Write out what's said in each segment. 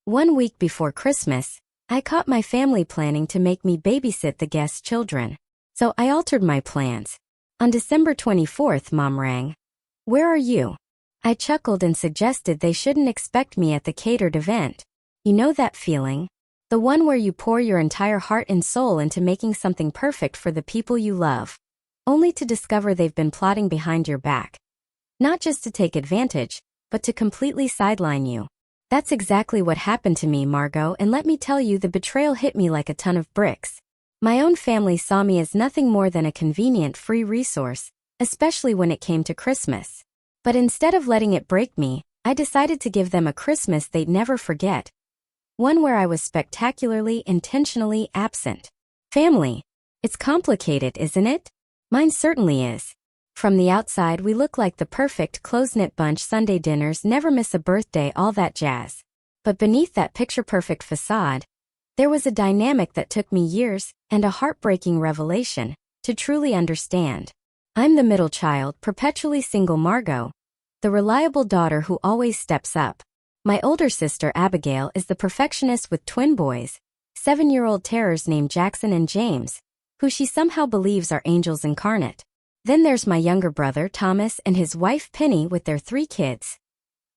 One week before Christmas, I caught my family planning to make me babysit the guests' children. So I altered my plans. On December 24th, Mom rang. "Where are you?" I chuckled and suggested they shouldn't expect me at the catered event. You know that feeling? The one where you pour your entire heart and soul into making something perfect for the people you love, only to discover they've been plotting behind your back. Not just to take advantage, but to completely sideline you. That's exactly what happened to me, Margot, and let me tell you, the betrayal hit me like a ton of bricks. My own family saw me as nothing more than a convenient free resource, especially when it came to Christmas. But instead of letting it break me, I decided to give them a Christmas they'd never forget. One where I was spectacularly, intentionally absent. Family. It's complicated, isn't it? Mine certainly is. From the outside, we look like the perfect close-knit bunch. Sunday dinners, never miss a birthday, all that jazz. But beneath that picture-perfect facade, there was a dynamic that took me years, and a heartbreaking revelation, to truly understand. I'm the middle child, perpetually single Margot, the reliable daughter who always steps up. My older sister Abigail is the perfectionist with twin boys, 7-year-old terrors named Jackson and James, who she somehow believes are angels incarnate. Then there's my younger brother Thomas and his wife Penny with their 3 kids.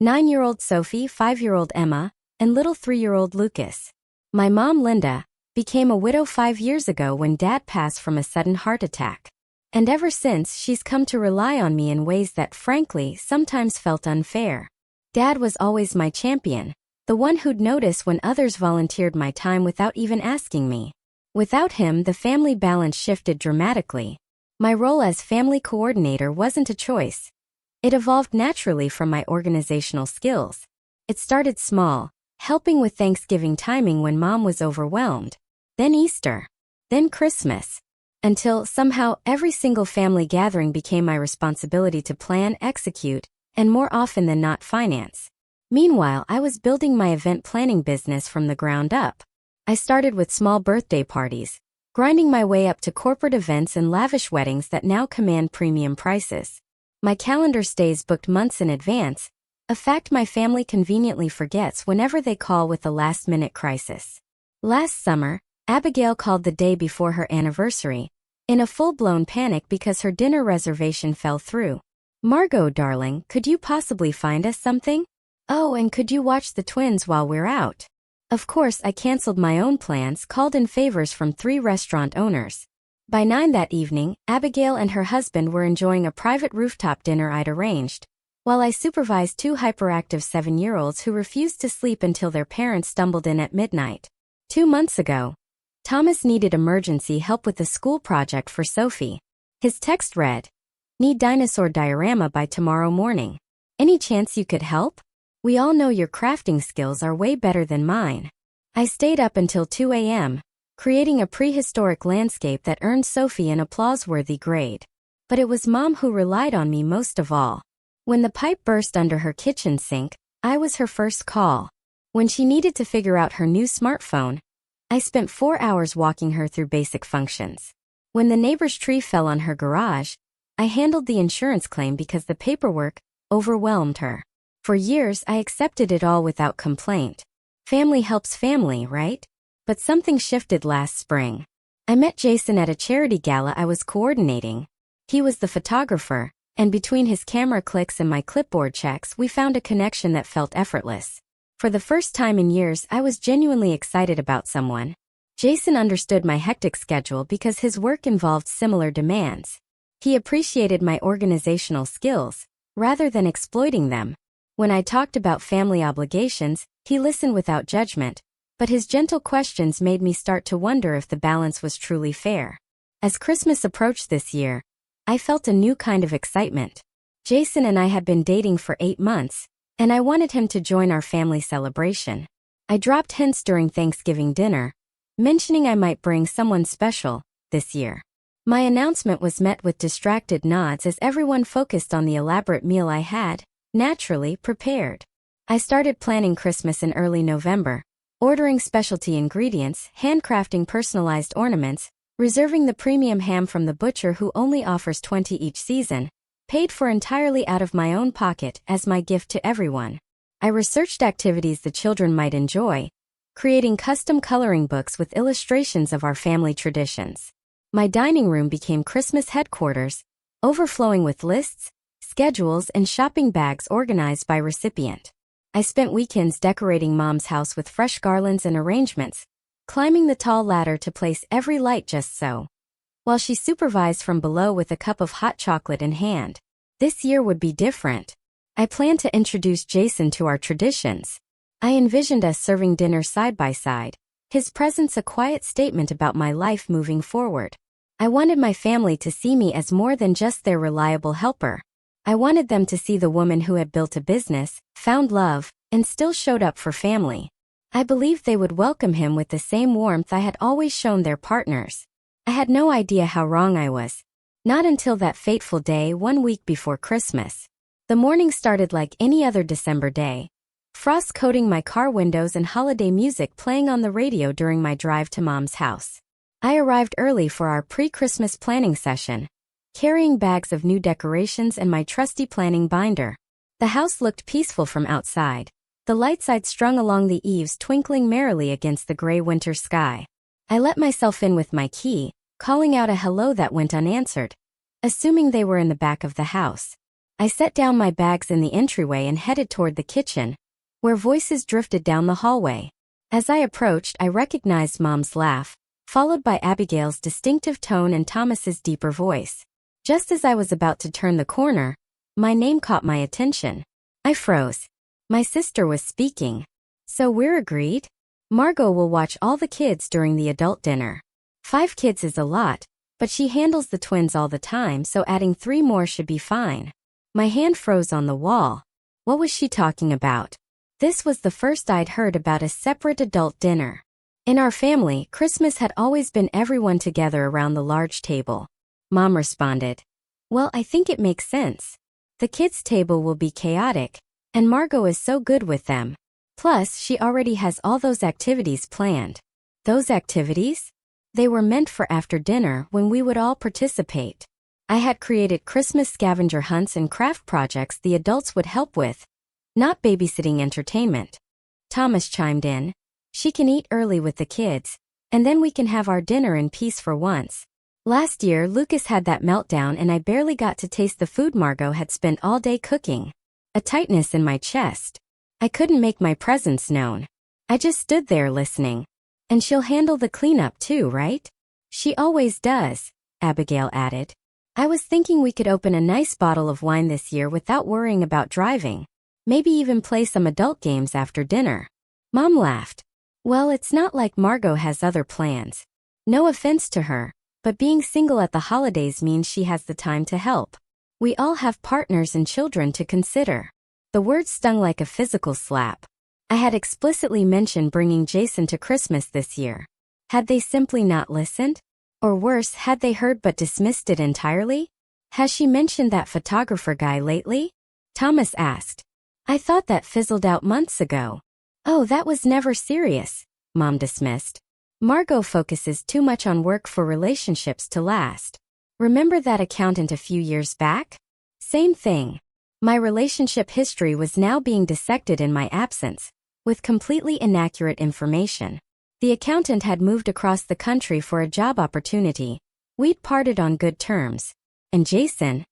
9-year-old Sophie, 5-year-old Emma, and little 3-year-old Lucas. My mom Linda became a widow 5 years ago when Dad passed from a sudden heart attack. And ever since, she's come to rely on me in ways that frankly sometimes felt unfair. Dad was always my champion, the one who'd notice when others volunteered my time without even asking me. Without him, the family balance shifted dramatically. My role as family coordinator wasn't a choice. It evolved naturally from my organizational skills. It started small, helping with Thanksgiving timing when Mom was overwhelmed. Then Easter. Then Christmas. Until, somehow, every single family gathering became my responsibility to plan, execute, and more often than not finance. Meanwhile, I was building my event planning business from the ground up. I started with small birthday parties, grinding my way up to corporate events and lavish weddings that now command premium prices. My calendar stays booked months in advance, a fact my family conveniently forgets whenever they call with a last-minute crisis. Last summer, Abigail called the day before her anniversary, in a full-blown panic because her dinner reservation fell through. "Margot, darling, could you possibly find us something? Oh, and could you watch the twins while we're out?" Of course, I canceled my own plans, called in favors from 3 restaurant owners. By 9 that evening, Abigail and her husband were enjoying a private rooftop dinner I'd arranged, while I supervised 2 hyperactive 7-year-olds who refused to sleep until their parents stumbled in at midnight. 2 months ago, Thomas needed emergency help with a school project for Sophie. His text read, "Need dinosaur diorama by tomorrow morning. Any chance you could help? We all know your crafting skills are way better than mine." I stayed up until 2 a.m., creating a prehistoric landscape that earned Sophie an applause-worthy grade. But it was Mom who relied on me most of all. When the pipe burst under her kitchen sink, I was her first call. When she needed to figure out her new smartphone, I spent 4 hours walking her through basic functions. When the neighbor's tree fell on her garage, I handled the insurance claim because the paperwork overwhelmed her. For years, I accepted it all without complaint. Family helps family, right? But something shifted last spring. I met Jason at a charity gala I was coordinating. He was the photographer, and between his camera clicks and my clipboard checks, we found a connection that felt effortless. For the first time in years, I was genuinely excited about someone. Jason understood my hectic schedule because his work involved similar demands. He appreciated my organizational skills, rather than exploiting them. When I talked about family obligations, he listened without judgment, but his gentle questions made me start to wonder if the balance was truly fair. As Christmas approached this year, I felt a new kind of excitement. Jason and I had been dating for 8 months, and I wanted him to join our family celebration. I dropped hints during Thanksgiving dinner, mentioning I might bring someone special this year. My announcement was met with distracted nods as everyone focused on the elaborate meal I had, naturally, prepared. I started planning Christmas in early November, ordering specialty ingredients, handcrafting personalized ornaments, reserving the premium ham from the butcher who only offers 20 each season, paid for entirely out of my own pocket as my gift to everyone. I researched activities the children might enjoy, creating custom coloring books with illustrations of our family traditions. My dining room became Christmas headquarters, overflowing with lists, schedules, and shopping bags organized by recipient. I spent weekends decorating Mom's house with fresh garlands and arrangements, climbing the tall ladder to place every light just so, while she supervised from below with a cup of hot chocolate in hand. This year would be different. I planned to introduce Jason to our traditions. I envisioned us serving dinner side by side, his presence a quiet statement about my life moving forward. I wanted my family to see me as more than just their reliable helper. I wanted them to see the woman who had built a business, found love, and still showed up for family. I believed they would welcome him with the same warmth I had always shown their partners. I had no idea how wrong I was. Not until that fateful day 1 week before Christmas. The morning started like any other December day. Frost coating my car windows and holiday music playing on the radio during my drive to Mom's house. I arrived early for our pre-Christmas planning session, carrying bags of new decorations and my trusty planning binder. The house looked peaceful from outside, the lights I'd strung along the eaves twinkling merrily against the gray winter sky. I let myself in with my key, calling out a hello that went unanswered, assuming they were in the back of the house. I set down my bags in the entryway and headed toward the kitchen, where voices drifted down the hallway. As I approached, I recognized Mom's laugh, followed by Abigail's distinctive tone and Thomas's deeper voice. Just as I was about to turn the corner, my name caught my attention. I froze. My sister was speaking. So we're agreed? Margot will watch all the kids during the adult dinner. 5 kids is a lot, but she handles the twins all the time, so adding 3 more should be fine. My hand froze on the wall. What was she talking about? This was the first I'd heard about a separate adult dinner. In our family, Christmas had always been everyone together around the large table. Mom responded, "Well, I think it makes sense. The kids' table will be chaotic, and Margot is so good with them. Plus, she already has all those activities planned." Those activities? They were meant for after dinner when we would all participate. I had created Christmas scavenger hunts and craft projects the adults would help with, not babysitting entertainment. Thomas chimed in. She can eat early with the kids, and then we can have our dinner in peace for once. Last year, Lucas had that meltdown and I barely got to taste the food Margot had spent all day cooking. A tightness in my chest. I couldn't make my presence known. I just stood there listening. And she'll handle the cleanup too, right? She always does, Abigail added. I was thinking we could open a nice bottle of wine this year without worrying about driving. Maybe even play some adult games after dinner. Mom laughed. Well, it's not like Margot has other plans. No offense to her, but being single at the holidays means she has the time to help. We all have partners and children to consider. The words stung like a physical slap. I had explicitly mentioned bringing Jason to Christmas this year. Had they simply not listened? Or worse, had they heard but dismissed it entirely? Has she mentioned that photographer guy lately? Thomas asked. I thought that fizzled out months ago. Oh, that was never serious, Mom dismissed. Margot focuses too much on work for relationships to last. Remember that accountant a few years back? Same thing. My relationship history was now being dissected in my absence, with completely inaccurate information. The accountant had moved across the country for a job opportunity. We'd parted on good terms. And Jason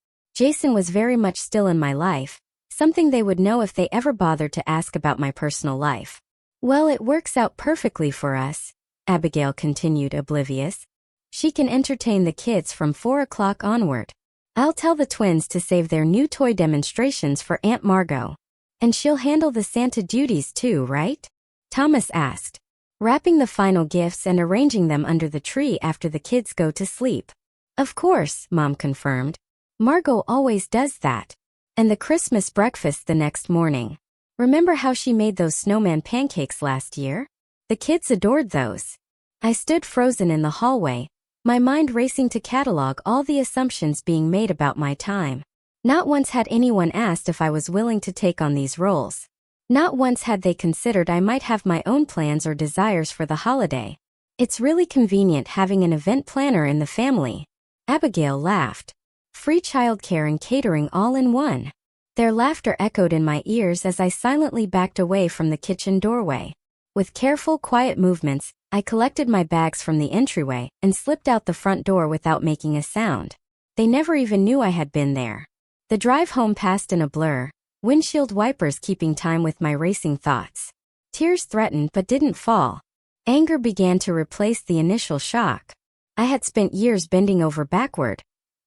was very much still in my life, something they would know if they ever bothered to ask about my personal life. Well, it works out perfectly for us, Abigail continued, oblivious. She can entertain the kids from 4 o'clock onward. I'll tell the twins to save their new toy demonstrations for Aunt Margot. And she'll handle the Santa duties too, right? Thomas asked, wrapping the final gifts and arranging them under the tree after the kids go to sleep. Of course, Mom confirmed. Margot always does that. And the Christmas breakfast the next morning. Remember how she made those snowman pancakes last year? The kids adored those. I stood frozen in the hallway, my mind racing to catalog all the assumptions being made about my time. Not once had anyone asked if I was willing to take on these roles. Not once had they considered I might have my own plans or desires for the holiday. It's really convenient having an event planner in the family. Abigail laughed. Free childcare and catering all in one. Their laughter echoed in my ears as I silently backed away from the kitchen doorway. With careful, quiet movements, I collected my bags from the entryway and slipped out the front door without making a sound. They never even knew I had been there. The drive home passed in a blur, windshield wipers keeping time with my racing thoughts. Tears threatened but didn't fall. Anger began to replace the initial shock. I had spent years bending over backward,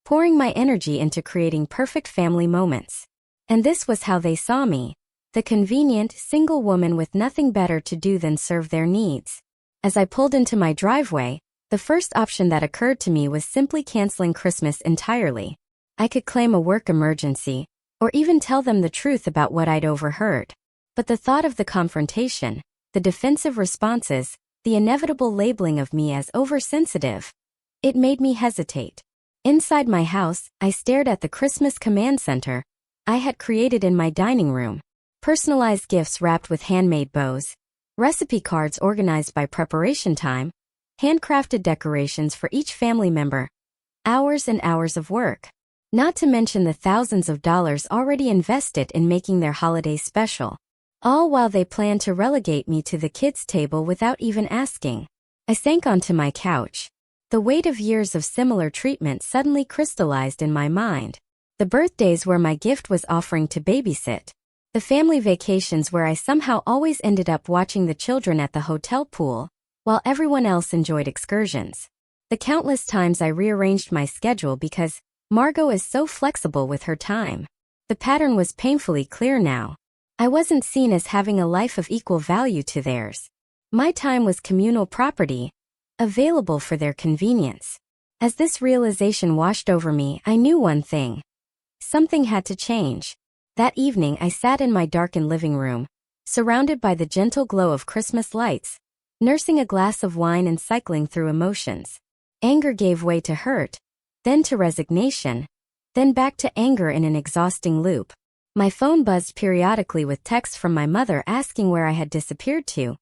pouring my energy into creating perfect family moments. And this was how they saw me, the convenient, single woman with nothing better to do than serve their needs. As I pulled into my driveway, the first option that occurred to me was simply canceling Christmas entirely. I could claim a work emergency, or even tell them the truth about what I'd overheard. But the thought of the confrontation, the defensive responses, the inevitable labeling of me as oversensitive, it made me hesitate. Inside my house, I stared at the Christmas command center I had created in my dining room. Personalized gifts wrapped with handmade bows, recipe cards organized by preparation time, handcrafted decorations for each family member. Hours and hours of work. Not to mention the thousands of dollars already invested in making their holiday special. All while they planned to relegate me to the kids' table without even asking. I sank onto my couch. The weight of years of similar treatment suddenly crystallized in my mind. The birthdays where my gift was offering to babysit. The family vacations where I somehow always ended up watching the children at the hotel pool, while everyone else enjoyed excursions. The countless times I rearranged my schedule because Margot is so flexible with her time. The pattern was painfully clear now. I wasn't seen as having a life of equal value to theirs. My time was communal property, available for their convenience. As this realization washed over me, I knew one thing. Something had to change. That evening I sat in my darkened living room, surrounded by the gentle glow of Christmas lights, nursing a glass of wine and cycling through emotions. Anger gave way to hurt, then to resignation, then back to anger in an exhausting loop. My phone buzzed periodically with texts from my mother asking where I had disappeared to,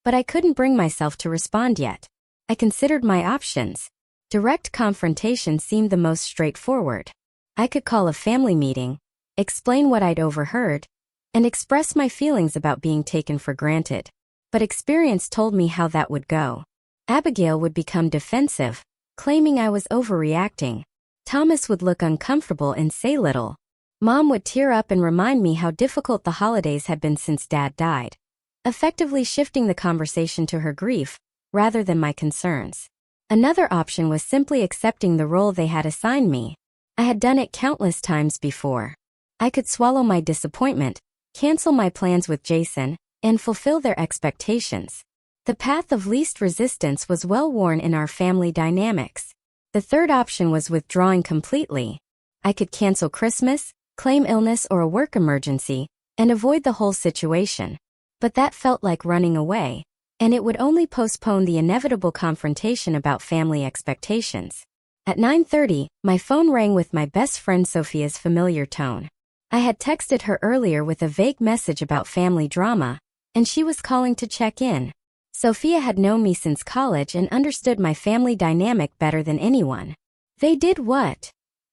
but I couldn't bring myself to respond yet. I considered my options. Direct confrontation seemed the most straightforward. I could call a family meeting, explain what I'd overheard, and express my feelings about being taken for granted. But experience told me how that would go. Abigail would become defensive, claiming I was overreacting. Thomas would look uncomfortable and say little. Mom would tear up and remind me how difficult the holidays had been since Dad died, effectively shifting the conversation to her grief, rather than my concerns. Another option was simply accepting the role they had assigned me. I had done it countless times before. I could swallow my disappointment, cancel my plans with Jason, and fulfill their expectations. The path of least resistance was well worn in our family dynamics. The third option was withdrawing completely. I could cancel Christmas, claim illness or a work emergency, and avoid the whole situation. But that felt like running away, and it would only postpone the inevitable confrontation about family expectations. At 9:30, my phone rang with my best friend Sophia's familiar tone. I had texted her earlier with a vague message about family drama, and she was calling to check in. Sophia had known me since college and understood my family dynamic better than anyone. "They did what?"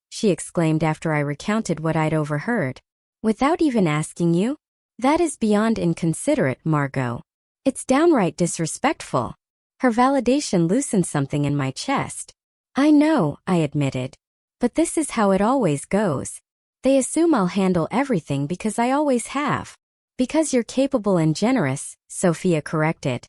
she exclaimed after I recounted what I'd overheard. "Without even asking you? That is beyond inconsiderate, Margot. It's downright disrespectful." Her validation loosened something in my chest. "I know," I admitted. "But this is how it always goes. They assume I'll handle everything because I always have." "Because you're capable and generous," Sophia corrected.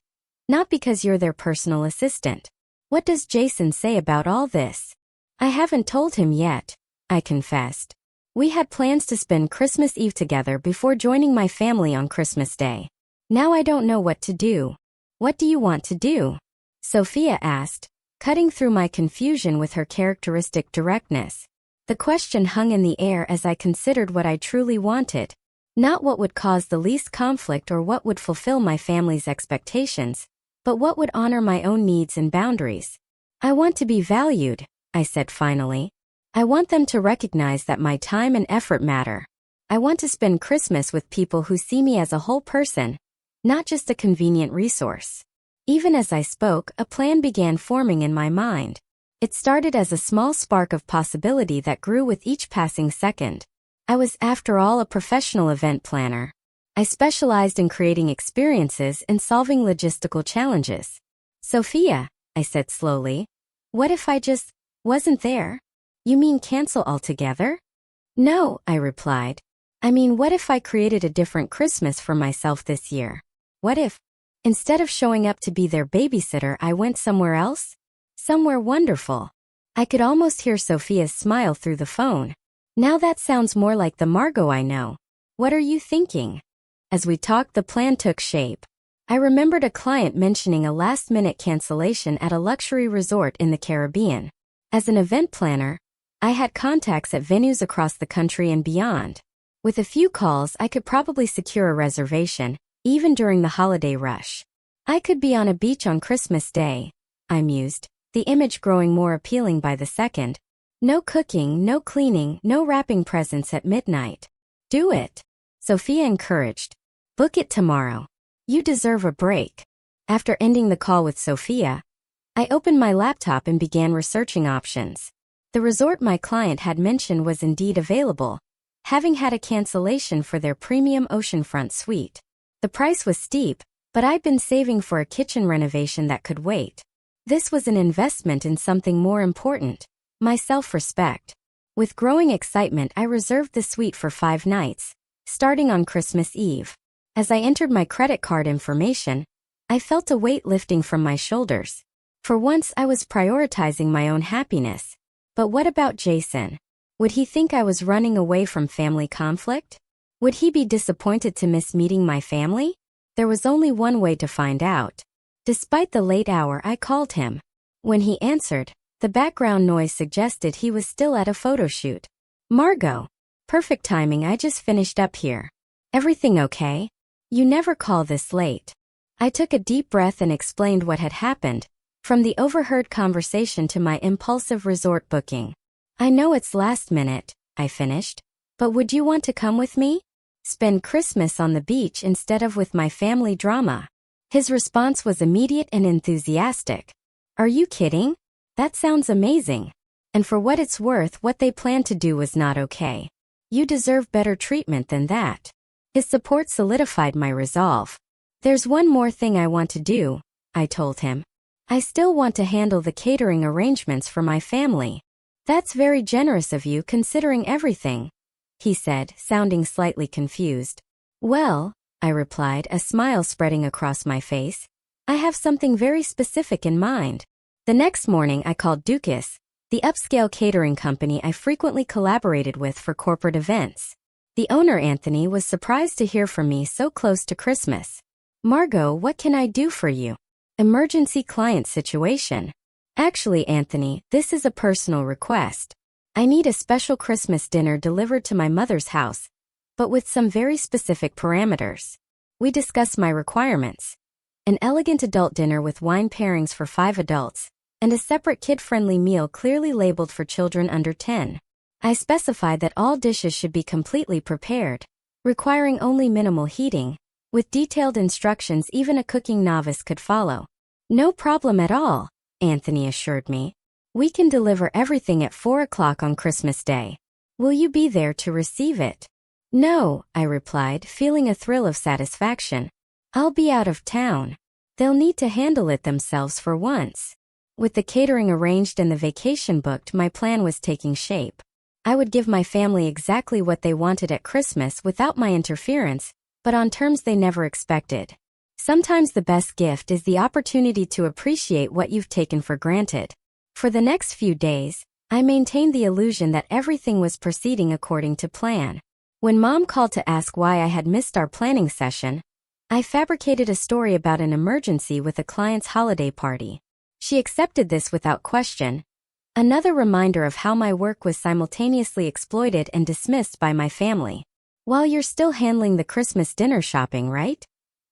"Not because you're their personal assistant." "What does Jason say about all this?" "I haven't told him yet," I confessed. "We had plans to spend Christmas Eve together before joining my family on Christmas Day. Now I don't know what to do." "What do you want to do?" Sophia asked, cutting through my confusion with her characteristic directness. The question hung in the air as I considered what I truly wanted. Not what would cause the least conflict or what would fulfill my family's expectations, but what would honor my own needs and boundaries. "I want to be valued," I said finally. "I want them to recognize that my time and effort matter. I want to spend Christmas with people who see me as a whole person, not just a convenient resource." Even as I spoke, a plan began forming in my mind. It started as a small spark of possibility that grew with each passing second. I was, after all, a professional event planner. I specialized in creating experiences and solving logistical challenges. Sophia, I said slowly, what if I just wasn't there? You mean cancel altogether? No, I replied. I mean, what if I created a different Christmas for myself this year? What if, instead of showing up to be their babysitter, I went somewhere else? Somewhere wonderful. I could almost hear Sophia's smile through the phone. Now that sounds more like the Margot I know. What are you thinking? As we talked, the plan took shape. I remembered a client mentioning a last-minute cancellation at a luxury resort in the Caribbean. As an event planner, I had contacts at venues across the country and beyond. With a few calls, I could probably secure a reservation, even during the holiday rush. I could be on a beach on Christmas Day, I mused, the image growing more appealing by the second. No cooking, no cleaning, no wrapping presents at midnight. Do it. Sophia encouraged. Book it tomorrow. You deserve a break. After ending the call with Sophia, I opened my laptop and began researching options. The resort my client had mentioned was indeed available, having had a cancellation for their premium oceanfront suite. The price was steep, but I'd been saving for a kitchen renovation that could wait. This was an investment in something more important, my self-respect. With growing excitement, I reserved the suite for 5 nights, starting on Christmas Eve. As I entered my credit card information, I felt a weight lifting from my shoulders. For once, I was prioritizing my own happiness. But what about Jason? Would he think I was running away from family conflict? Would he be disappointed to miss meeting my family? There was only one way to find out. Despite the late hour, I called him. When he answered, the background noise suggested he was still at a photo shoot. Margot. Perfect timing, I just finished up here. Everything okay? You never call this late. I took a deep breath and explained what had happened, from the overheard conversation to my impulsive resort booking. I know it's last minute, I finished, but would you want to come with me? Spend Christmas on the beach instead of with my family drama. His response was immediate and enthusiastic. Are you kidding? That sounds amazing. And for what it's worth, what they planned to do was not okay. You deserve better treatment than that. His support solidified my resolve. There's one more thing I want to do, I told him. I still want to handle the catering arrangements for my family. That's very generous of you considering everything, he said, sounding slightly confused. Well, I replied, a smile spreading across my face, I have something very specific in mind. The next morning I called Dukas, the upscale catering company I frequently collaborated with for corporate events. The owner, Anthony, was surprised to hear from me so close to Christmas. Margot, what can I do for you? Emergency client situation. Actually, Anthony, this is a personal request. I need a special Christmas dinner delivered to my mother's house, but with some very specific parameters. We discussed my requirements. An elegant adult dinner with wine pairings for 5 adults, and a separate kid-friendly meal clearly labeled for children under 10. I specified that all dishes should be completely prepared, requiring only minimal heating, with detailed instructions even a cooking novice could follow. No problem at all, Anthony assured me. We can deliver everything at 4 o'clock on Christmas Day. Will you be there to receive it? No, I replied, feeling a thrill of satisfaction. I'll be out of town. They'll need to handle it themselves for once. With the catering arranged and the vacation booked, my plan was taking shape. I would give my family exactly what they wanted at Christmas without my interference, but on terms they never expected. Sometimes the best gift is the opportunity to appreciate what you've taken for granted. For the next few days, I maintained the illusion that everything was proceeding according to plan. When Mom called to ask why I had missed our planning session, I fabricated a story about an emergency with a client's holiday party. She accepted this without question. Another reminder of how my work was simultaneously exploited and dismissed by my family. While you're still handling the Christmas dinner shopping, right?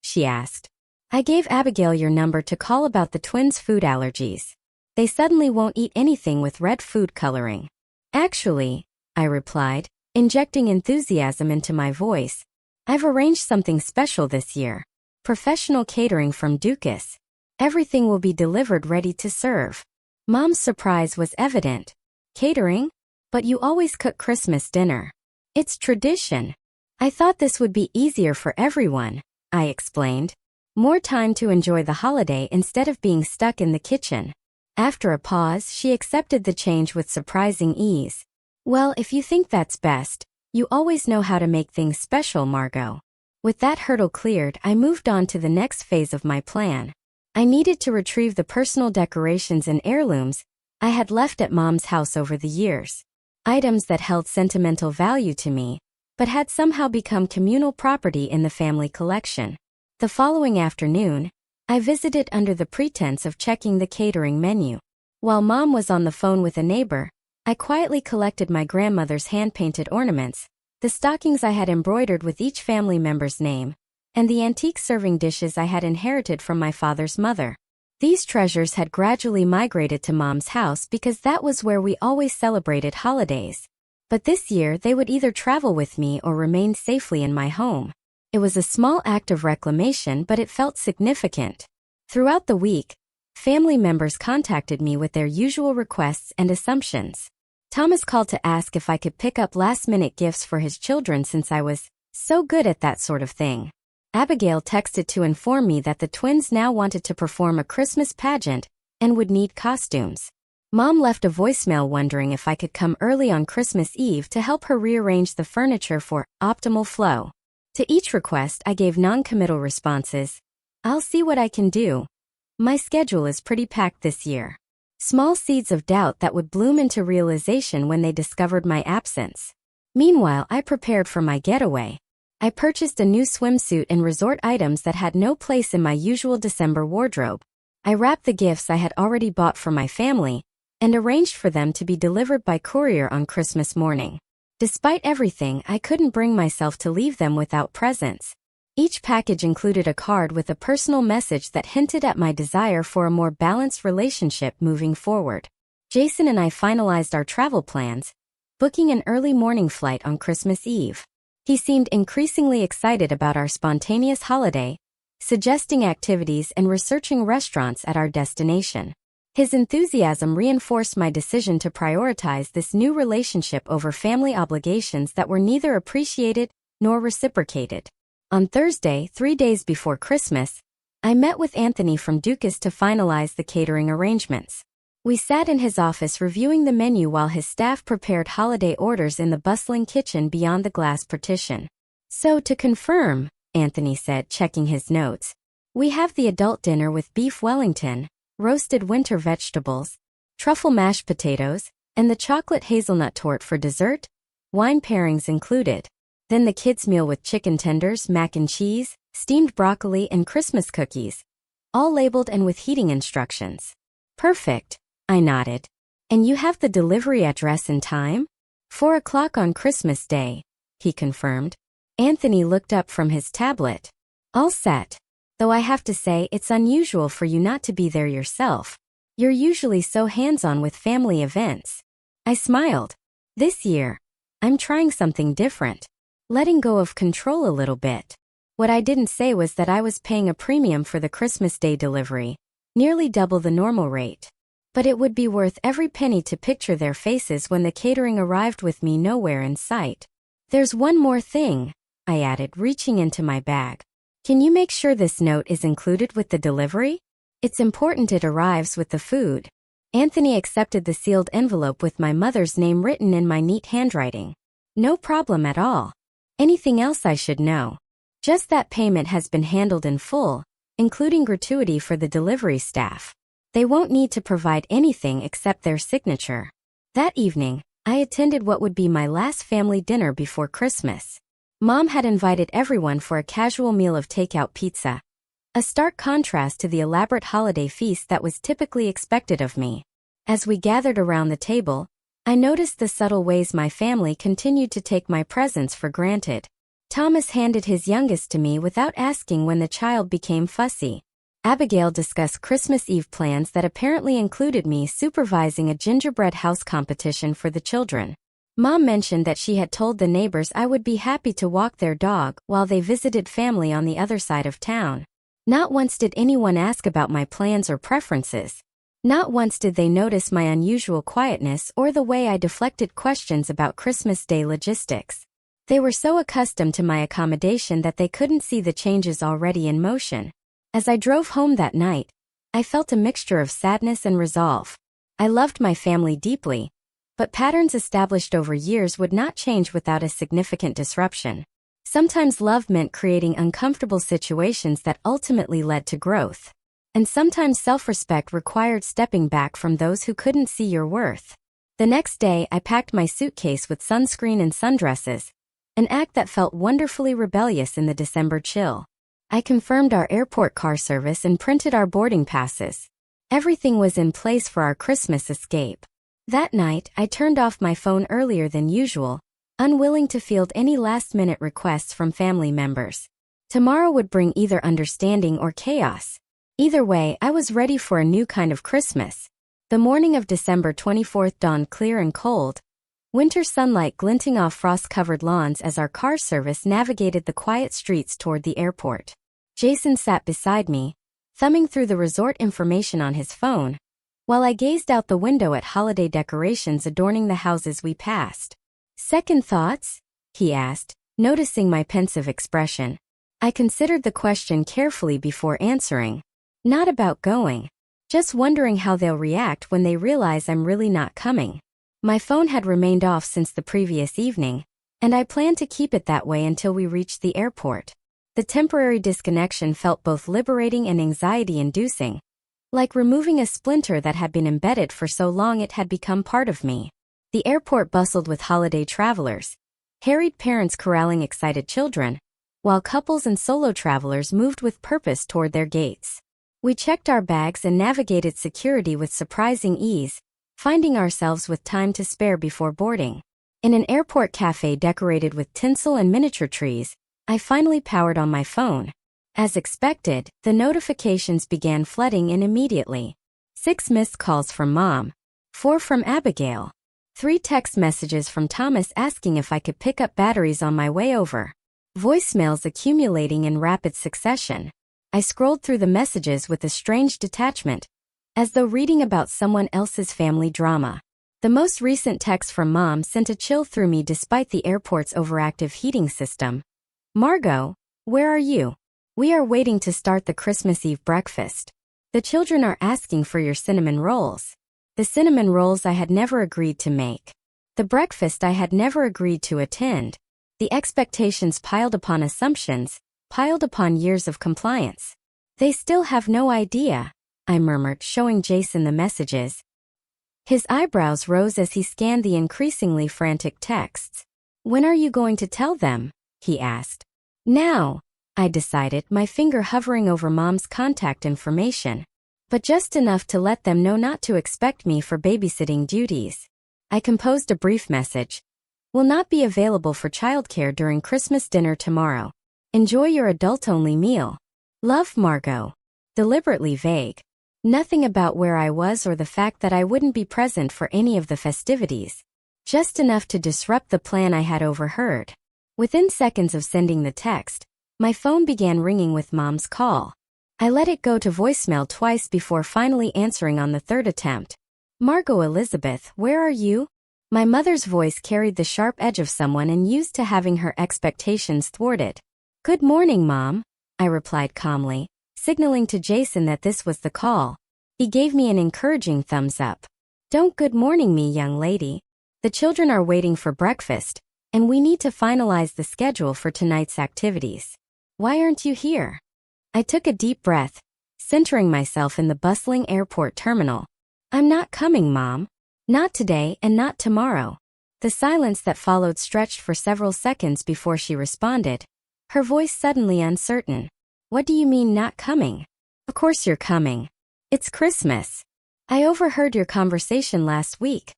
She asked. I gave Abigail your number to call about the twins' food allergies. They suddenly won't eat anything with red food coloring. Actually, I replied, injecting enthusiasm into my voice, I've arranged something special this year. Professional catering from Dukas. Everything will be delivered ready to serve. Mom's surprise was evident. Catering? But you always cook Christmas dinner. It's tradition. I thought this would be easier for everyone, I explained. More time to enjoy the holiday instead of being stuck in the kitchen. After a pause, she accepted the change with surprising ease. Well, if you think that's best, you always know how to make things special, Margot. With that hurdle cleared, I moved on to the next phase of my plan. I needed to retrieve the personal decorations and heirlooms I had left at Mom's house over the years. Items that held sentimental value to me, but had somehow become communal property in the family collection. The following afternoon, I visited under the pretense of checking the catering menu. While Mom was on the phone with a neighbor, I quietly collected my grandmother's hand-painted ornaments, the stockings I had embroidered with each family member's name, and the antique serving dishes I had inherited from my father's mother. These treasures had gradually migrated to Mom's house because that was where we always celebrated holidays. But this year they would either travel with me or remain safely in my home. It was a small act of reclamation, but it felt significant. Throughout the week, family members contacted me with their usual requests and assumptions. Thomas called to ask if I could pick up last-minute gifts for his children since I was so good at that sort of thing. Abigail texted to inform me that the twins now wanted to perform a Christmas pageant and would need costumes. Mom left a voicemail wondering if I could come early on Christmas Eve to help her rearrange the furniture for optimal flow. To each request, I gave non-committal responses. I'll see what I can do. My schedule is pretty packed this year. Small seeds of doubt that would bloom into realization when they discovered my absence. Meanwhile, I prepared for my getaway. I purchased a new swimsuit and resort items that had no place in my usual December wardrobe. I wrapped the gifts I had already bought for my family and arranged for them to be delivered by courier on Christmas morning. Despite everything, I couldn't bring myself to leave them without presents. Each package included a card with a personal message that hinted at my desire for a more balanced relationship moving forward. Jason and I finalized our travel plans, booking an early morning flight on Christmas Eve. He seemed increasingly excited about our spontaneous holiday, suggesting activities and researching restaurants at our destination. His enthusiasm reinforced my decision to prioritize this new relationship over family obligations that were neither appreciated nor reciprocated. On Thursday, 3 days before Christmas, I met with Anthony from Dukas to finalize the catering arrangements. We sat in his office reviewing the menu while his staff prepared holiday orders in the bustling kitchen beyond the glass partition. So to confirm, Anthony said, checking his notes, we have the adult dinner with beef Wellington, roasted winter vegetables, truffle mashed potatoes, and the chocolate hazelnut torte for dessert, wine pairings included. Then the kids' meal with chicken tenders, mac and cheese, steamed broccoli, and Christmas cookies, all labeled and with heating instructions. Perfect, I nodded. And you have the delivery address in time? 4 o'clock on Christmas Day, he confirmed. Anthony looked up from his tablet. All set. Though I have to say it's unusual for you not to be there yourself. You're usually so hands-on with family events. I smiled. This year, I'm trying something different. Letting go of control a little bit. What I didn't say was that I was paying a premium for the Christmas Day delivery, nearly double the normal rate. But it would be worth every penny to picture their faces when the catering arrived with me nowhere in sight. There's one more thing, I added, reaching into my bag. Can you make sure this note is included with the delivery? It's important it arrives with the food. Anthony accepted the sealed envelope with my mother's name written in my neat handwriting. No problem at all. Anything else I should know? Just that payment has been handled in full, including gratuity for the delivery staff. They won't need to provide anything except their signature. That evening, I attended what would be my last family dinner before Christmas. Mom had invited everyone for a casual meal of takeout pizza, a stark contrast to the elaborate holiday feast that was typically expected of me. As we gathered around the table, I noticed the subtle ways my family continued to take my presence for granted. Thomas handed his youngest to me without asking when the child became fussy. Abigail discussed Christmas Eve plans that apparently included me supervising a gingerbread house competition for the children. Mom mentioned that she had told the neighbors I would be happy to walk their dog while they visited family on the other side of town. Not once did anyone ask about my plans or preferences. Not once did they notice my unusual quietness or the way I deflected questions about Christmas Day logistics. They were so accustomed to my accommodation that they couldn't see the changes already in motion. As I drove home that night, I felt a mixture of sadness and resolve. I loved my family deeply, but patterns established over years would not change without a significant disruption. Sometimes love meant creating uncomfortable situations that ultimately led to growth. And sometimes self-respect required stepping back from those who couldn't see your worth. The next day, I packed my suitcase with sunscreen and sundresses, an act that felt wonderfully rebellious in the December chill. I confirmed our airport car service and printed our boarding passes. Everything was in place for our Christmas escape. That night, I turned off my phone earlier than usual, unwilling to field any last-minute requests from family members. Tomorrow would bring either understanding or chaos. Either way, I was ready for a new kind of Christmas. The morning of December 24th dawned clear and cold, winter sunlight glinting off frost-covered lawns as our car service navigated the quiet streets toward the airport. Jason sat beside me, thumbing through the resort information on his phone, while I gazed out the window at holiday decorations adorning the houses we passed. "Second thoughts?" he asked, noticing my pensive expression. I considered the question carefully before answering. "Not about going. Just wondering how they'll react when they realize I'm really not coming." My phone had remained off since the previous evening, and I planned to keep it that way until we reached the airport. The temporary disconnection felt both liberating and anxiety-inducing, like removing a splinter that had been embedded for so long it had become part of me. The airport bustled with holiday travelers, harried parents corralling excited children, while couples and solo travelers moved with purpose toward their gates. We checked our bags and navigated security with surprising ease, finding ourselves with time to spare before boarding. In an airport cafe decorated with tinsel and miniature trees, I finally powered on my phone. As expected, the notifications began flooding in immediately. 6 missed calls from Mom, 4 from Abigail, 3 text messages from Thomas asking if I could pick up batteries on my way over. Voicemails accumulating in rapid succession. I scrolled through the messages with a strange detachment, as though reading about someone else's family drama. The most recent text from Mom sent a chill through me despite the airport's overactive heating system. "Margot, where are you? We are waiting to start the Christmas Eve breakfast. The children are asking for your cinnamon rolls." The cinnamon rolls I had never agreed to make. The breakfast I had never agreed to attend. The expectations piled upon assumptions, piled upon years of compliance. "They still have no idea," I murmured, showing Jason the messages. His eyebrows rose as he scanned the increasingly frantic texts. "When are you going to tell them?" he asked. "Now," I decided, my finger hovering over Mom's contact information. But just enough to let them know not to expect me for babysitting duties. I composed a brief message. "Will not be available for childcare during Christmas dinner tomorrow. Enjoy your adult-only meal. Love, Margot." Deliberately vague. Nothing about where I was or the fact that I wouldn't be present for any of the festivities. Just enough to disrupt the plan I had overheard. Within seconds of sending the text, my phone began ringing with Mom's call. I let it go to voicemail twice before finally answering on the third attempt. "Margot Elizabeth, where are you?" My mother's voice carried the sharp edge of someone unused to having her expectations thwarted. "Good morning, Mom," I replied calmly, signaling to Jason that this was the call. He gave me an encouraging thumbs up. "Don't good morning me, young lady. The children are waiting for breakfast, and we need to finalize the schedule for tonight's activities. Why aren't you here?" I took a deep breath, centering myself in the bustling airport terminal. "I'm not coming, Mom. Not today and not tomorrow." The silence that followed stretched for several seconds before she responded, her voice suddenly uncertain. "What do you mean not coming?" "Of course you're coming. It's Christmas. I overheard your conversation last week,"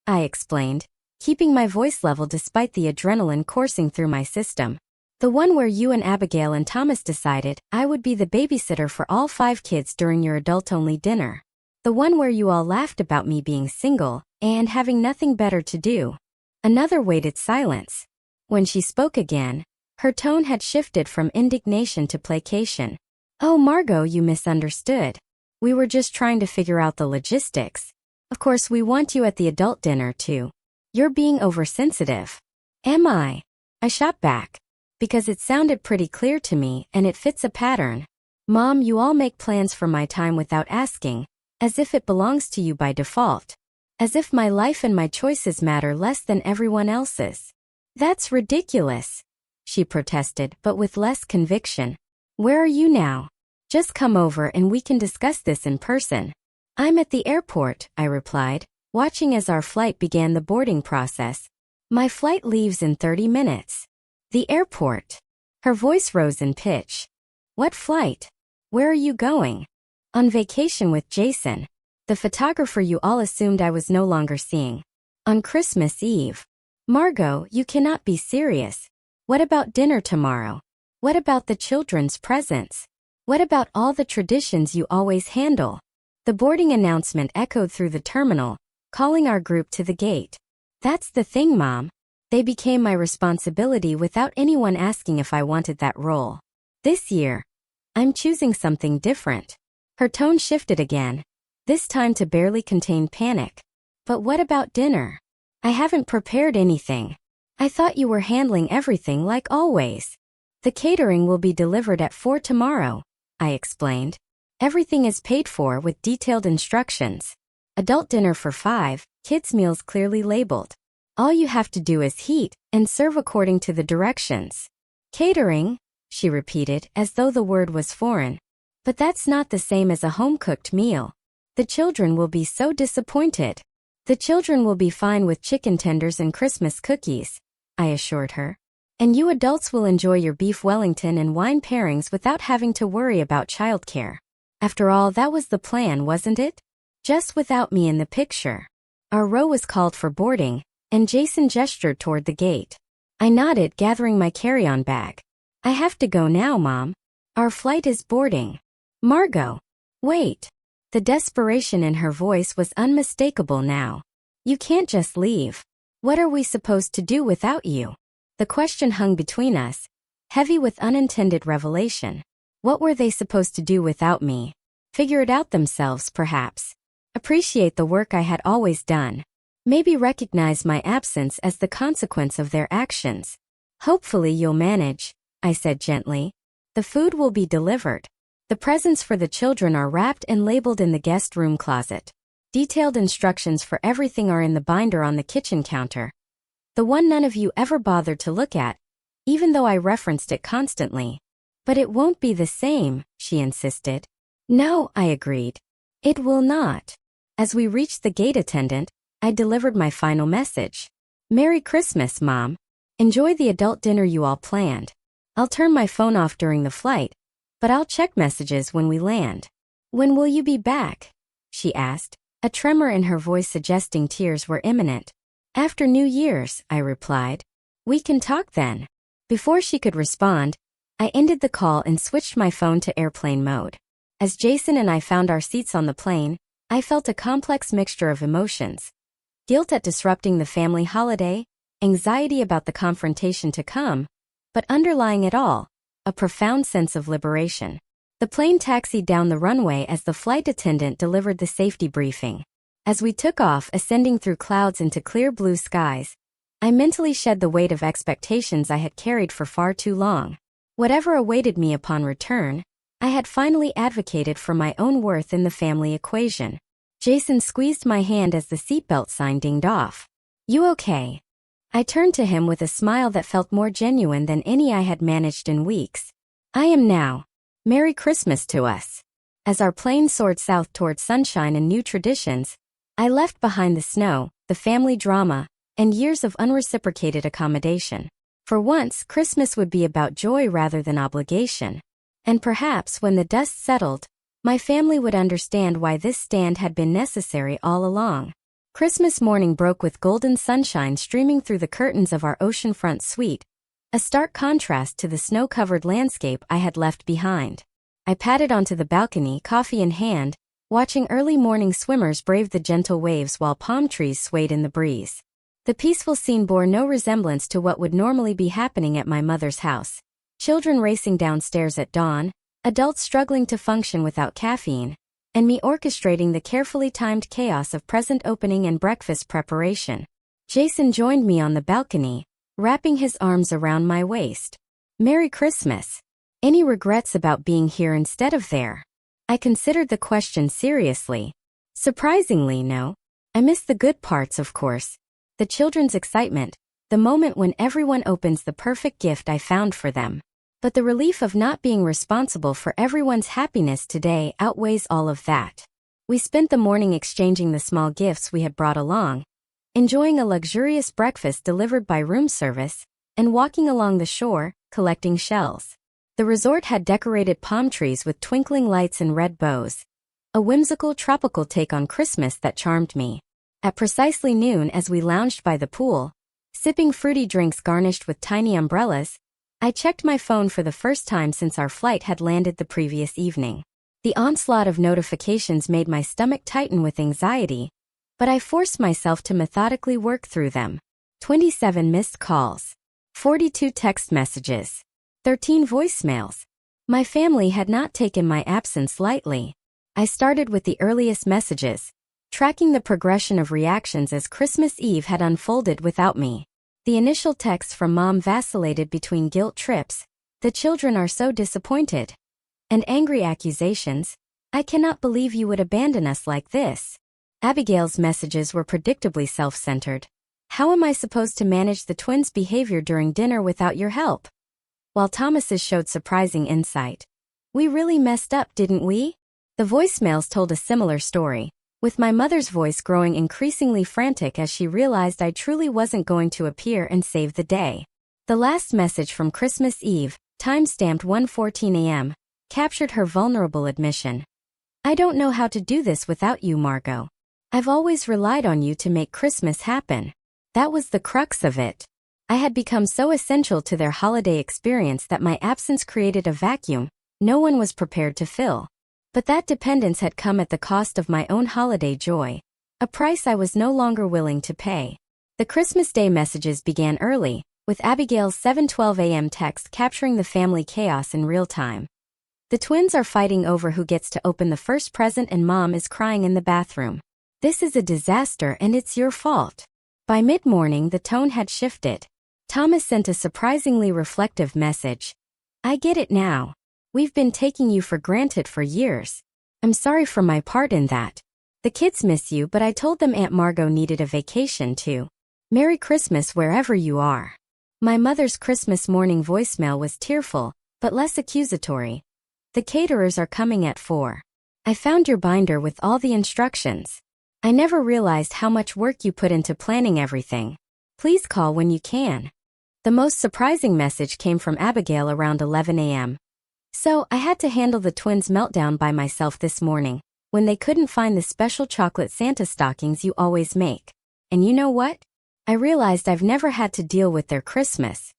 I explained, keeping my voice level despite the adrenaline coursing through my system. "The one where you and Abigail and Thomas decided I would be the babysitter for all 5 kids during your adult-only dinner. The one where you all laughed about me being single and having nothing better to do." Another weighted silence. When she spoke again, her tone had shifted from indignation to placation. "Oh, Margot, you misunderstood. We were just trying to figure out the logistics. Of course, we want you at the adult dinner too. You're being oversensitive." "Am I?" I shot back. Because it sounded pretty clear to me and it fits a pattern. Mom, you all make plans for my time without asking, as if it belongs to you by default. As if my life and my choices matter less than everyone else's. That's ridiculous, she protested, but with less conviction. Where are you now? Just come over and we can discuss this in person. I'm at the airport, I replied, watching as our flight began the boarding process. My flight leaves in 30 minutes. The airport. Her voice rose in pitch. What flight? Where are you going? On vacation with Jason, the photographer you all assumed I was no longer seeing. On Christmas Eve. Margot, you cannot be serious. What about dinner tomorrow? What about the children's presents? What about all the traditions you always handle? The boarding announcement echoed through the terminal, calling our group to the gate. That's the thing, Mom. They became my responsibility without anyone asking if I wanted that role. This year, I'm choosing something different. Her tone shifted again, this time to barely contain panic. But what about dinner? I haven't prepared anything. I thought you were handling everything like always. The catering will be delivered at 4 tomorrow, I explained. Everything is paid for with detailed instructions. Adult dinner for 5, kids' meals clearly labeled. All you have to do is heat and serve according to the directions. Catering, she repeated as though the word was foreign. But that's not the same as a home-cooked meal. The children will be so disappointed. The children will be fine with chicken tenders and Christmas cookies, I assured her. And you adults will enjoy your beef Wellington and wine pairings without having to worry about childcare. After all, that was the plan, wasn't it? Just without me in the picture. Our row was called for boarding, and Jason gestured toward the gate. I nodded, gathering my carry-on bag. I have to go now, Mom. Our flight is boarding. Margot. Wait. The desperation in her voice was unmistakable now. You can't just leave. What are we supposed to do without you? The question hung between us, heavy with unintended revelation. What were they supposed to do without me? Figure it out themselves, perhaps. Appreciate the work I had always done. Maybe recognize my absence as the consequence of their actions. Hopefully you'll manage, I said gently. The food will be delivered. The presents for the children are wrapped and labeled in the guest room closet. Detailed instructions for everything are in the binder on the kitchen counter. The one none of you ever bothered to look at, even though I referenced it constantly. But it won't be the same, she insisted. No, I agreed. It will not. As we reached the gate attendant, I delivered my final message. Merry Christmas, Mom. Enjoy the adult dinner you all planned. I'll turn my phone off during the flight, but I'll check messages when we land. When will you be back? She asked, a tremor in her voice suggesting tears were imminent. After New Year's, I replied. We can talk then. Before she could respond, I ended the call and switched my phone to airplane mode. As Jason and I found our seats on the plane, I felt a complex mixture of emotions. Guilt at disrupting the family holiday, anxiety about the confrontation to come, but underlying it all, a profound sense of liberation. The plane taxied down the runway as the flight attendant delivered the safety briefing. As we took off, ascending through clouds into clear blue skies, I mentally shed the weight of expectations I had carried for far too long. Whatever awaited me upon return, I had finally advocated for my own worth in the family equation. Jason squeezed my hand as the seatbelt sign dinged off. You okay? I turned to him with a smile that felt more genuine than any I had managed in weeks. I am now. Merry Christmas to us. As our plane soared south toward sunshine and new traditions, I left behind the snow, the family drama, and years of unreciprocated accommodation. For once, Christmas would be about joy rather than obligation. And perhaps when the dust settled, my family would understand why this stand had been necessary all along. Christmas morning broke with golden sunshine streaming through the curtains of our oceanfront suite, a stark contrast to the snow-covered landscape I had left behind. I padded onto the balcony, coffee in hand, watching early morning swimmers brave the gentle waves while palm trees swayed in the breeze. The peaceful scene bore no resemblance to what would normally be happening at my mother's house. Children racing downstairs at dawn, adults struggling to function without caffeine, and me orchestrating the carefully timed chaos of present opening and breakfast preparation. Jason joined me on the balcony, wrapping his arms around my waist. Merry Christmas. Any regrets about being here instead of there? I considered the question seriously. Surprisingly, no. I miss the good parts, of course. The children's excitement, the moment when everyone opens the perfect gift I found for them. But the relief of not being responsible for everyone's happiness today outweighs all of that. We spent the morning exchanging the small gifts we had brought along, enjoying a luxurious breakfast delivered by room service, and walking along the shore, collecting shells. The resort had decorated palm trees with twinkling lights and red bows, a whimsical tropical take on Christmas that charmed me. At precisely noon, as we lounged by the pool, sipping fruity drinks garnished with tiny umbrellas, I checked my phone for the first time since our flight had landed the previous evening. The onslaught of notifications made my stomach tighten with anxiety, but I forced myself to methodically work through them. 27 missed calls, 42 text messages, 13 voicemails. My family had not taken my absence lightly. I started with the earliest messages, tracking the progression of reactions as Christmas Eve had unfolded without me. The initial texts from Mom vacillated between guilt trips, "The children are so disappointed," and angry accusations, "I cannot believe you would abandon us like this." Abigail's messages were predictably self-centered. "How am I supposed to manage the twins' behavior during dinner without your help?" While Thomas's showed surprising insight. "We really messed up, didn't we?" The voicemails told a similar story, with my mother's voice growing increasingly frantic as she realized I truly wasn't going to appear and save the day. The last message from Christmas Eve, time-stamped 1:14 a.m., captured her vulnerable admission. "I don't know how to do this without you, Margot. I've always relied on you to make Christmas happen." That was the crux of it. I had become so essential to their holiday experience that my absence created a vacuum no one was prepared to fill. But that dependence had come at the cost of my own holiday joy, a price I was no longer willing to pay. The Christmas Day messages began early, with Abigail's 7:12 a.m. text capturing the family chaos in real time. "The twins are fighting over who gets to open the first present and Mom is crying in the bathroom. This is a disaster and it's your fault." By mid-morning, the tone had shifted. Thomas sent a surprisingly reflective message. "I get it now. We've been taking you for granted for years. I'm sorry for my part in that. The kids miss you, but I told them Aunt Margot needed a vacation too. Merry Christmas wherever you are." My mother's Christmas morning voicemail was tearful, but less accusatory. "The caterers are coming at 4. I found your binder with all the instructions. I never realized how much work you put into planning everything. Please call when you can." The most surprising message came from Abigail around 11 a.m. "So, I had to handle the twins' meltdown by myself this morning, when they couldn't find the special chocolate Santa stockings you always make. And you know what? I realized I've never had to deal with their Christmas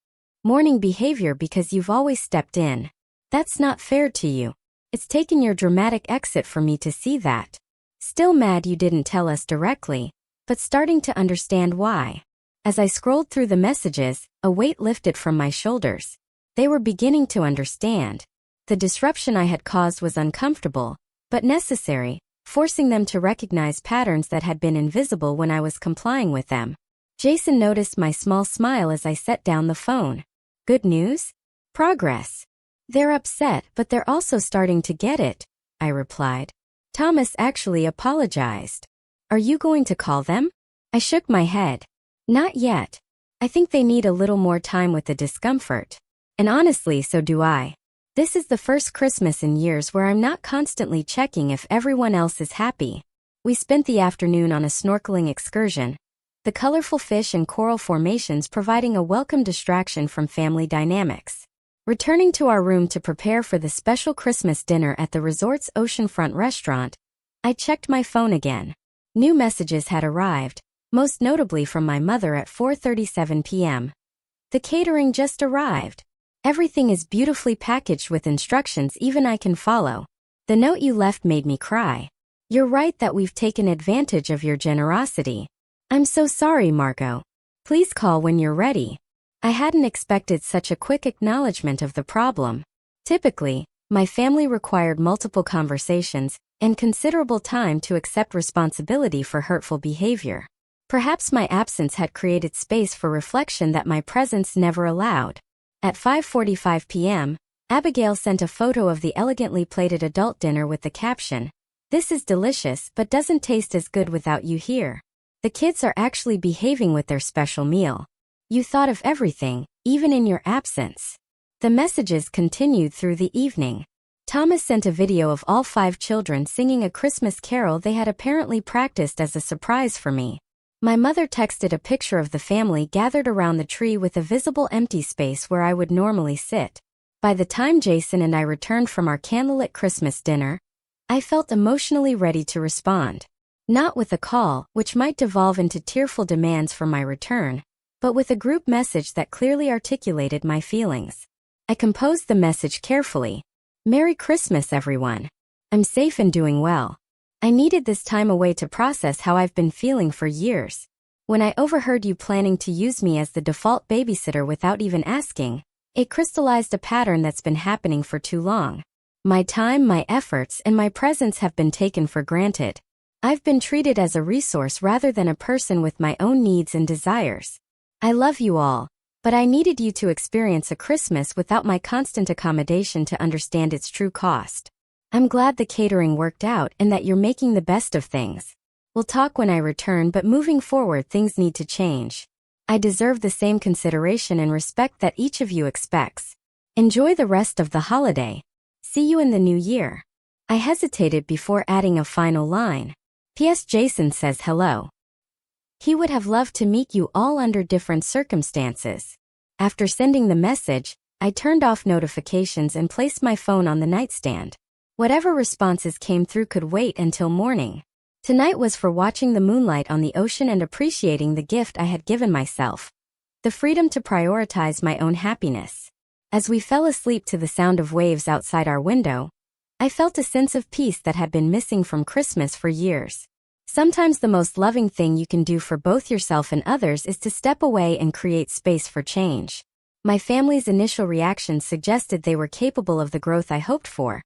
morning behavior because you've always stepped in. That's not fair to you. It's taken your dramatic exit for me to see that. Still mad you didn't tell us directly, but starting to understand why." As I scrolled through the messages, a weight lifted from my shoulders. They were beginning to understand. The disruption I had caused was uncomfortable, but necessary, forcing them to recognize patterns that had been invisible when I was complying with them. Jason noticed my small smile as I set down the phone. "Good news? Progress." "They're upset, but they're also starting to get it," I replied. "Thomas actually apologized." "Are you going to call them?" I shook my head. "Not yet. I think they need a little more time with the discomfort. And honestly, so do I. This is the first Christmas in years where I'm not constantly checking if everyone else is happy." We spent the afternoon on a snorkeling excursion, the colorful fish and coral formations providing a welcome distraction from family dynamics. Returning to our room to prepare for the special Christmas dinner at the resort's oceanfront restaurant, I checked my phone again. New messages had arrived, most notably from my mother at 4:37 p.m. "The catering just arrived. Everything is beautifully packaged with instructions even I can follow. The note you left made me cry. You're right that we've taken advantage of your generosity. I'm so sorry, Margot. Please call when you're ready." I hadn't expected such a quick acknowledgement of the problem. Typically, my family required multiple conversations and considerable time to accept responsibility for hurtful behavior. Perhaps my absence had created space for reflection that my presence never allowed. At 5:45 p.m., Abigail sent a photo of the elegantly plated adult dinner with the caption, "This is delicious but doesn't taste as good without you here. The kids are actually behaving with their special meal. You thought of everything, even in your absence." The messages continued through the evening. Thomas sent a video of all 5 children singing a Christmas carol they had apparently practiced as a surprise for me. My mother texted a picture of the family gathered around the tree with a visible empty space where I would normally sit. By the time Jason and I returned from our candlelit Christmas dinner, I felt emotionally ready to respond. Not with a call, which might devolve into tearful demands for my return, but with a group message that clearly articulated my feelings. I composed the message carefully. "Merry Christmas, everyone. I'm safe and doing well. I needed this time away to process how I've been feeling for years. When I overheard you planning to use me as the default babysitter without even asking, it crystallized a pattern that's been happening for too long. My time, my efforts, and my presence have been taken for granted. I've been treated as a resource rather than a person with my own needs and desires. I love you all, but I needed you to experience a Christmas without my constant accommodation to understand its true cost. I'm glad the catering worked out and that you're making the best of things. We'll talk when I return, but moving forward things need to change. I deserve the same consideration and respect that each of you expects. Enjoy the rest of the holiday. See you in the new year." I hesitated before adding a final line. "P.S. Jason says hello. He would have loved to meet you all under different circumstances." After sending the message, I turned off notifications and placed my phone on the nightstand. Whatever responses came through could wait until morning. Tonight was for watching the moonlight on the ocean and appreciating the gift I had given myself, the freedom to prioritize my own happiness. As we fell asleep to the sound of waves outside our window, I felt a sense of peace that had been missing from Christmas for years. Sometimes the most loving thing you can do for both yourself and others is to step away and create space for change. My family's initial reaction suggested they were capable of the growth I hoped for,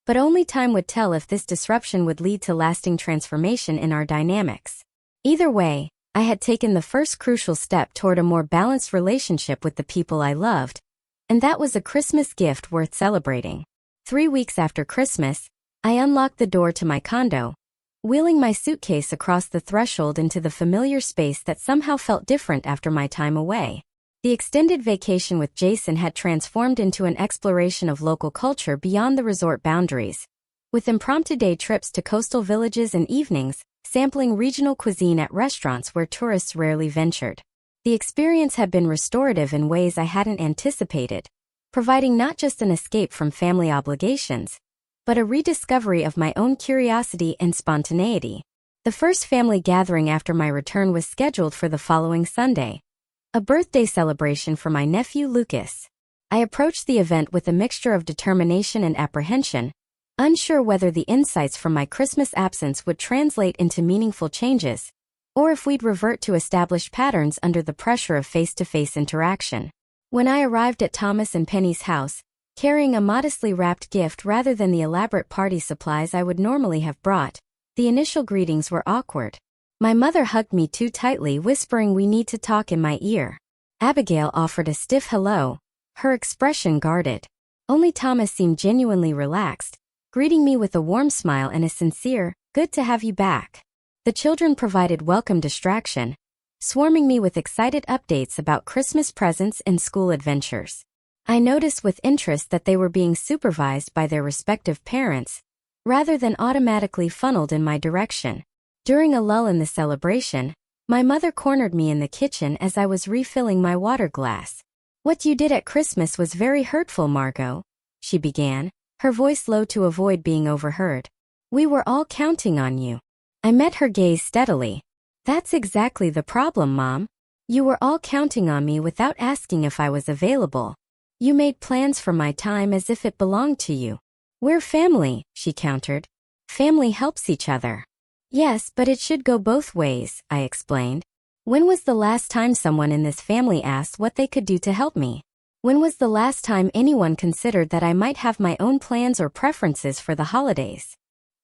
but only time would tell if this disruption would lead to lasting transformation in our dynamics. Either way, I had taken the first crucial step toward a more balanced relationship with the people I loved, and that was a Christmas gift worth celebrating. 3 weeks after Christmas, I unlocked the door to my condo, wheeling my suitcase across the threshold into the familiar space that somehow felt different after my time away. The extended vacation with Jason had transformed into an exploration of local culture beyond the resort boundaries, with impromptu day trips to coastal villages and evenings, sampling regional cuisine at restaurants where tourists rarely ventured. The experience had been restorative in ways I hadn't anticipated, providing not just an escape from family obligations, but a rediscovery of my own curiosity and spontaneity. The first family gathering after my return was scheduled for the following Sunday, a birthday celebration for my nephew Lucas. I approached the event with a mixture of determination and apprehension, unsure whether the insights from my Christmas absence would translate into meaningful changes, or if we'd revert to established patterns under the pressure of face-to-face interaction. When I arrived at Thomas and Penny's house, carrying a modestly wrapped gift rather than the elaborate party supplies I would normally have brought, the initial greetings were awkward. My mother hugged me too tightly, whispering "we need to talk" in my ear. Abigail offered a stiff hello, her expression guarded. Only Thomas seemed genuinely relaxed, greeting me with a warm smile and a sincere, "Good to have you back." The children provided welcome distraction, swarming me with excited updates about Christmas presents and school adventures. I noticed with interest that they were being supervised by their respective parents, rather than automatically funneled in my direction. During a lull in the celebration, my mother cornered me in the kitchen as I was refilling my water glass. "What you did at Christmas was very hurtful, Margot," she began, her voice low to avoid being overheard. "We were all counting on you." I met her gaze steadily. "That's exactly the problem, Mom. You were all counting on me without asking if I was available. You made plans for my time as if it belonged to you." "We're family," she countered. "Family helps each other." "Yes, but it should go both ways," I explained. "When was the last time someone in this family asked what they could do to help me? When was the last time anyone considered that I might have my own plans or preferences for the holidays?"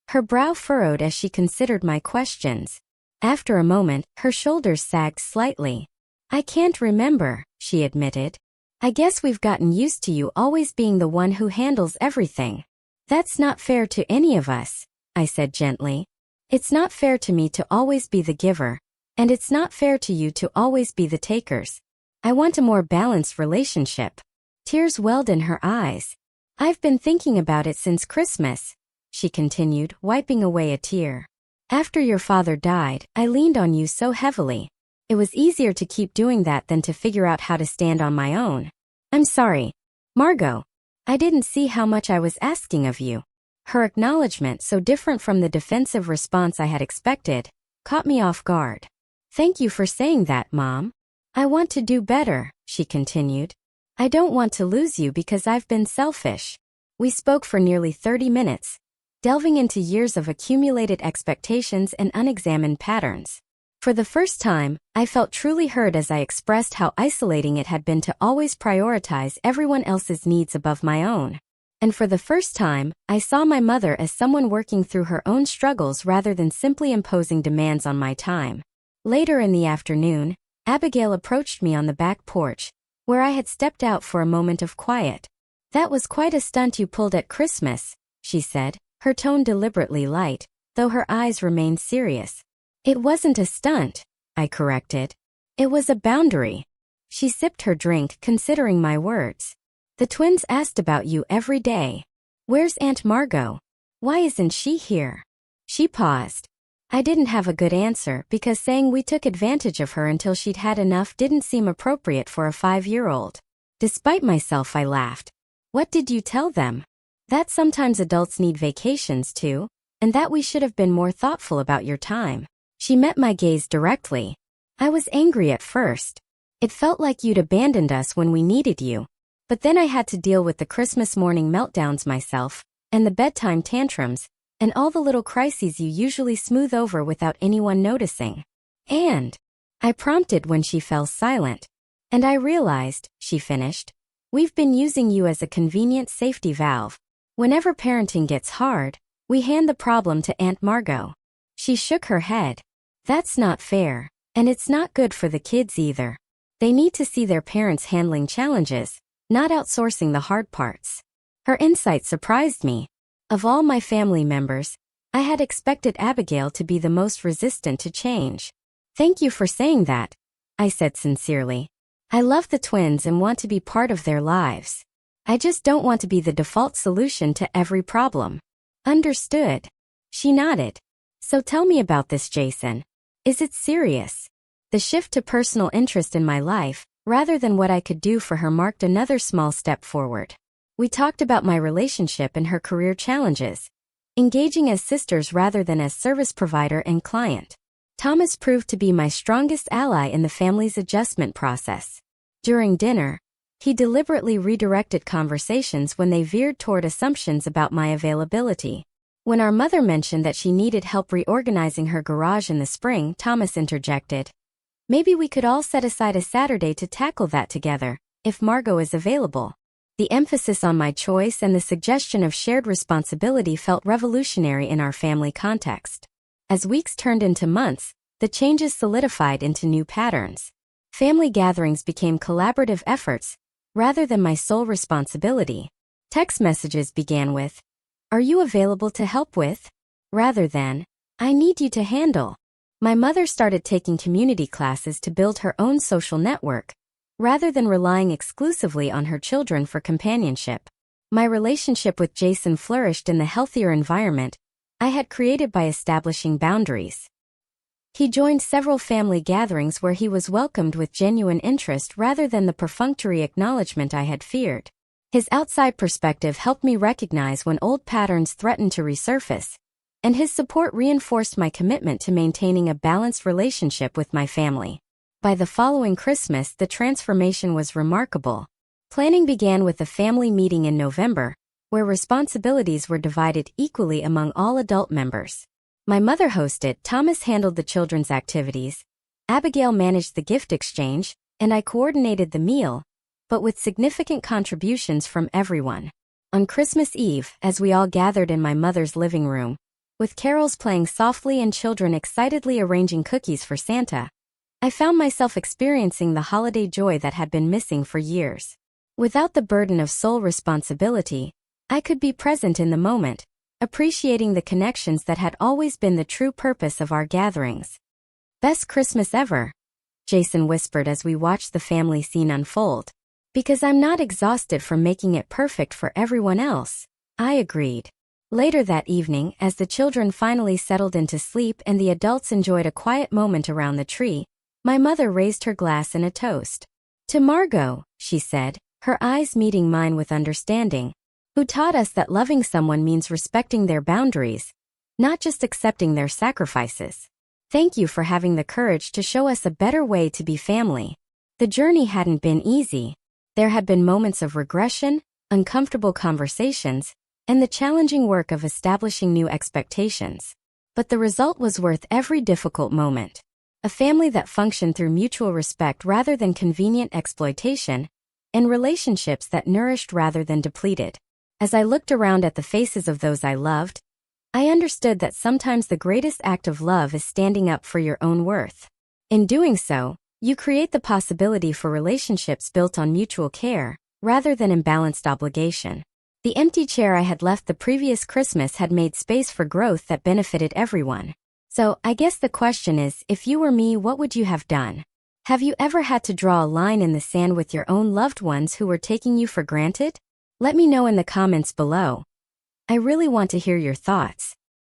Her brow furrowed as she considered my questions. After a moment, her shoulders sagged slightly. I can't remember, she admitted. I guess we've gotten used to you always being the one who handles everything. That's not fair to any of us, I said gently. It's not fair to me to always be the giver, and it's not fair to you to always be the takers. I want a more balanced relationship. Tears welled in her eyes. I've been thinking about it since Christmas, she continued, wiping away a tear. After your father died, I leaned on you so heavily. It was easier to keep doing that than to figure out how to stand on my own. I'm sorry, Margot. I didn't see how much I was asking of you. Her acknowledgement, so different from the defensive response I had expected, caught me off guard. Thank you for saying that, Mom. I want to do better, she continued. I don't want to lose you because I've been selfish. We spoke for nearly 30 minutes, delving into years of accumulated expectations and unexamined patterns. For the first time, I felt truly heard as I expressed how isolating it had been to always prioritize everyone else's needs above my own. And for the first time, I saw my mother as someone working through her own struggles rather than simply imposing demands on my time. Later in the afternoon, Abigail approached me on the back porch, where I had stepped out for a moment of quiet. That was quite a stunt you pulled at Christmas, she said, her tone deliberately light, though her eyes remained serious. It wasn't a stunt, I corrected. It was a boundary. She sipped her drink, considering my words. The twins asked about you every day. Where's Aunt Margot? Why isn't she here? She paused. I didn't have a good answer because saying we took advantage of her until she'd had enough didn't seem appropriate for a 5-year-old. Despite myself, I laughed. What did you tell them? That sometimes adults need vacations too, and that we should have been more thoughtful about your time. She met my gaze directly. I was angry at first. It felt like you'd abandoned us when we needed you. But then I had to deal with the Christmas morning meltdowns myself, and the bedtime tantrums, and all the little crises you usually smooth over without anyone noticing. And I prompted when she fell silent. And I realized, she finished, we've been using you as a convenient safety valve. Whenever parenting gets hard, we hand the problem to Aunt Margot. She shook her head. That's not fair, and it's not good for the kids either. They need to see their parents handling challenges, not outsourcing the hard parts. Her insight surprised me. Of all my family members, I had expected Abigail to be the most resistant to change. Thank you for saying that, I said sincerely. I love the twins and want to be part of their lives. I just don't want to be the default solution to every problem. Understood. She nodded. So tell me about this, Jason. Is it serious? The shift to personal interest in my life, rather than what I could do for her, marked another small step forward. We talked about my relationship and her career challenges, engaging as sisters rather than as service provider and client. Thomas proved to be my strongest ally in the family's adjustment process. During dinner, he deliberately redirected conversations when they veered toward assumptions about my availability. When our mother mentioned that she needed help reorganizing her garage in the spring, Thomas interjected. Maybe we could all set aside a Saturday to tackle that together, if Margot is available. The emphasis on my choice and the suggestion of shared responsibility felt revolutionary in our family context. As weeks turned into months, the changes solidified into new patterns. Family gatherings became collaborative efforts, rather than my sole responsibility. Text messages began with, "Are you available to help with?" rather than, "I need you to handle." My mother started taking community classes to build her own social network, rather than relying exclusively on her children for companionship. My relationship with Jason flourished in the healthier environment I had created by establishing boundaries. He joined several family gatherings where he was welcomed with genuine interest rather than the perfunctory acknowledgement I had feared. His outside perspective helped me recognize when old patterns threatened to resurface, and his support reinforced my commitment to maintaining a balanced relationship with my family. By the following Christmas, the transformation was remarkable. Planning began with a family meeting in November, where responsibilities were divided equally among all adult members. My mother hosted, Thomas handled the children's activities, Abigail managed the gift exchange, and I coordinated the meal, but with significant contributions from everyone. On Christmas Eve, as we all gathered in my mother's living room, with carols playing softly and children excitedly arranging cookies for Santa. I found myself experiencing the holiday joy that had been missing for years. Without the burden of sole responsibility, I could be present in the moment, appreciating the connections that had always been the true purpose of our gatherings. Best Christmas ever, Jason whispered as we watched the family scene unfold. Because I'm not exhausted from making it perfect for everyone else, I agreed. Later that evening, as the children finally settled into sleep and the adults enjoyed a quiet moment around the tree, my mother raised her glass in a toast. To Margot, she said, her eyes meeting mine with understanding, who taught us that loving someone means respecting their boundaries, not just accepting their sacrifices. Thank you for having the courage to show us a better way to be family. The journey hadn't been easy. There had been moments of regression, uncomfortable conversations, and the challenging work of establishing new expectations. But the result was worth every difficult moment. A family that functioned through mutual respect rather than convenient exploitation, and relationships that nourished rather than depleted. As I looked around at the faces of those I loved, I understood that sometimes the greatest act of love is standing up for your own worth. In doing so, you create the possibility for relationships built on mutual care, rather than imbalanced obligation. The empty chair I had left the previous Christmas had made space for growth that benefited everyone. So, I guess the question is, if you were me, what would you have done? Have you ever had to draw a line in the sand with your own loved ones who were taking you for granted? Let me know in the comments below. I really want to hear your thoughts.